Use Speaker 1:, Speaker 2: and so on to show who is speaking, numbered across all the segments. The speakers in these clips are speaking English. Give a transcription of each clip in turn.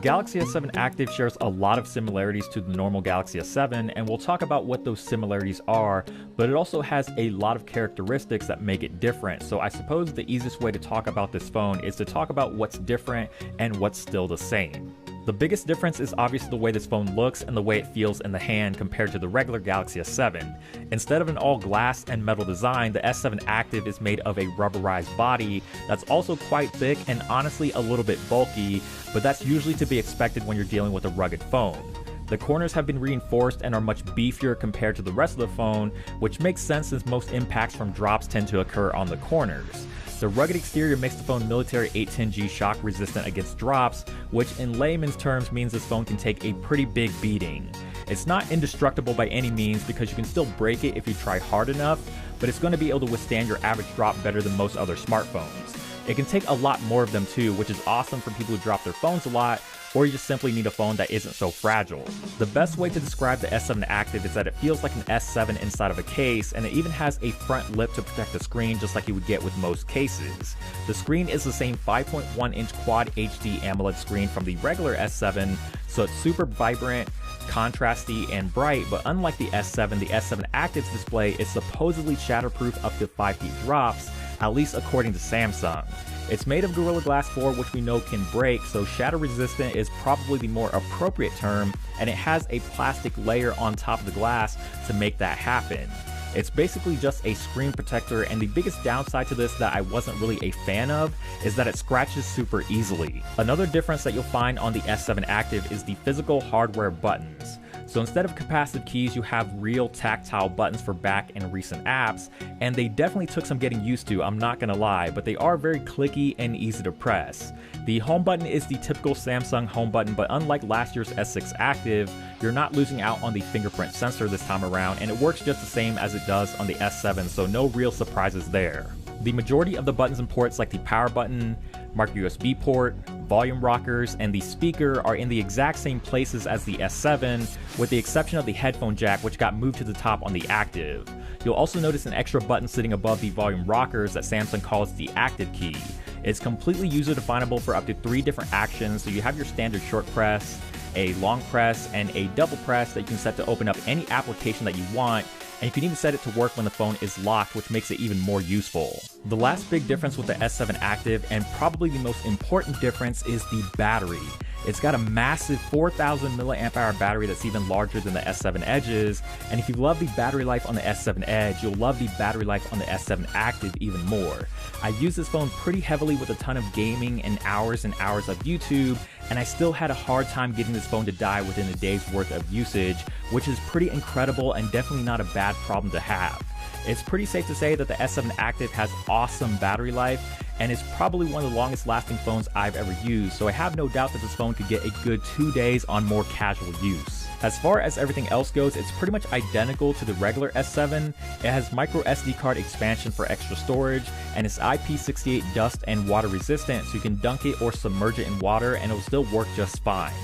Speaker 1: Galaxy S7 Active shares a lot of similarities to the normal Galaxy S7, and we'll talk about what those similarities are, but it also has a lot of characteristics that make it different. So I suppose the easiest way to talk about this phone is to talk about what's different and what's still the same. The biggest difference is obviously the way this phone looks and the way it feels in the hand compared to the regular Galaxy S7. Instead of an all glass and metal design, the S7 Active is made of a rubberized body that's also quite thick and honestly a little bit bulky, but that's usually to be expected when you're dealing with a rugged phone. The corners have been reinforced and are much beefier compared to the rest of the phone, which makes sense since most impacts from drops tend to occur on the corners. The rugged exterior makes the phone military 810G shock resistant against drops, which in layman's terms means this phone can take a pretty big beating. It's not indestructible by any means because you can still break it if you try hard enough, but it's going to be able to withstand your average drop better than most other smartphones. It can take a lot more of them too, which is awesome for people who drop their phones a lot, or you just simply need a phone that isn't so fragile. The best way to describe the S7 Active is that it feels like an S7 inside of a case, and it even has a front lip to protect the screen just like you would get with most cases. The screen is the same 5.1-inch Quad HD AMOLED screen from the regular S7, so it's super vibrant, contrasty, and bright, but unlike the S7, the S7 Active's display is supposedly shatterproof up to 5 feet drops, at least according to Samsung. It's made of Gorilla Glass 4, which we know can break, so shatter resistant is probably the more appropriate term, and it has a plastic layer on top of the glass to make that happen. It's basically just a screen protector, and the biggest downside to this that I wasn't really a fan of is that it scratches super easily. Another difference that you'll find on the S7 Active is the physical hardware buttons. So instead of capacitive keys, you have real tactile buttons for back and recent apps, and they definitely took some getting used to, I'm not gonna lie, but they are very clicky and easy to press. The home button is the typical Samsung home button, but unlike last year's S6 Active, you're not losing out on the fingerprint sensor this time around, and it works just the same as it does on the S7, so no real surprises there. The majority of the buttons and ports like the power button, micro USB port, volume rockers, and the speaker are in the exact same places as the S7, with the exception of the headphone jack, which got moved to the top on the Active. You'll also notice an extra button sitting above the volume rockers that Samsung calls the Active key. It's completely user definable for up to 3 different actions, so you have your standard short press, a long press, and a double press that you can set to open up any application that you want, and you can even set it to work when the phone is locked, which makes it even more useful. The last big difference with the S7 Active, and probably the most important difference, is the battery. It's got a massive 4,000 mAh battery that's even larger than the S7 Edge's, and if you love the battery life on the S7 Edge, you'll love the battery life on the S7 Active even more. I use this phone pretty heavily with a ton of gaming and hours of YouTube, and I still had a hard time getting this phone to die within a day's worth of usage, which is pretty incredible and definitely not a bad problem to have. It's pretty safe to say that the S7 Active has awesome battery life, and is probably one of the longest lasting phones I've ever used, so I have no doubt that this phone could get a good 2 days on more casual use. As far as everything else goes, it's pretty much identical to the regular S7. It has micro SD card expansion for extra storage, and it's IP68 dust and water resistant, so you can dunk it or submerge it in water and it'll still work just fine.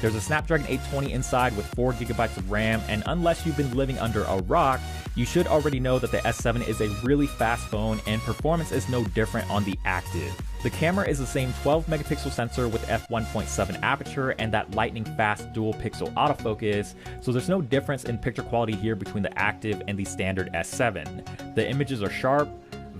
Speaker 1: There's a Snapdragon 820 inside with 4 GB of RAM, and unless you've been living under a rock, you should already know that the S7 is a really fast phone and performance is no different on the Active. The camera is the same 12 megapixel sensor with f1.7 aperture and that lightning fast dual pixel autofocus, so there's no difference in picture quality here between the Active and the standard S7. The images are sharp,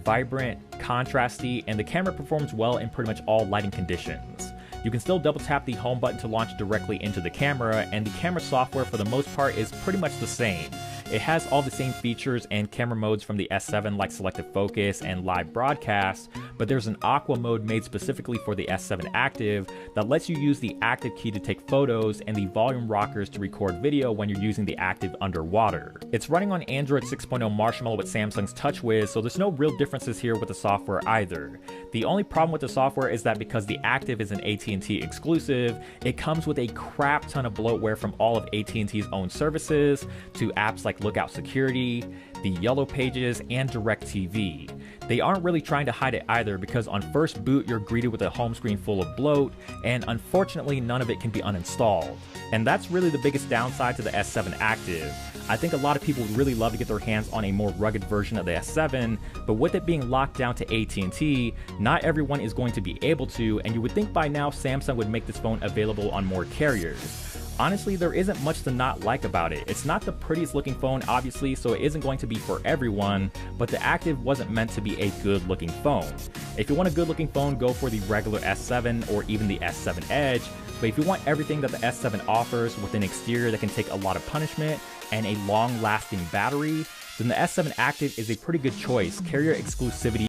Speaker 1: vibrant, contrasty, and the camera performs well in pretty much all lighting conditions. You can still double tap the home button to launch directly into the camera, and the camera software for the most part is pretty much the same. It has all the same features and camera modes from the S7 like selective focus and live broadcast, but there's an aqua mode made specifically for the S7 Active that lets you use the Active key to take photos and the volume rockers to record video when you're using the Active underwater. It's running on Android 6.0 Marshmallow with Samsung's TouchWiz, so there's no real differences here with the software either. The only problem with the software is that because the Active is an AT&T exclusive, it comes with a crap ton of bloatware from all of AT&T's own services to apps like Lookout Security, the Yellow Pages, and DirecTV. They aren't really trying to hide it either, because on first boot you're greeted with a home screen full of bloat, and unfortunately none of it can be uninstalled. And that's really the biggest downside to the S7 Active. I think a lot of people would really love to get their hands on a more rugged version of the S7, but with it being locked down to AT&T, not everyone is going to be able to, and you would think by now Samsung would make this phone available on more carriers. Honestly, there isn't much to not like about it. It's not the prettiest looking phone, obviously, so it isn't going to be for everyone, but the Active wasn't meant to be a good looking phone. If you want a good looking phone, go for the regular S7 or even the S7 Edge, but if you want everything that the S7 offers with an exterior that can take a lot of punishment and a long lasting battery, then the S7 Active is a pretty good choice. Carrier exclusivity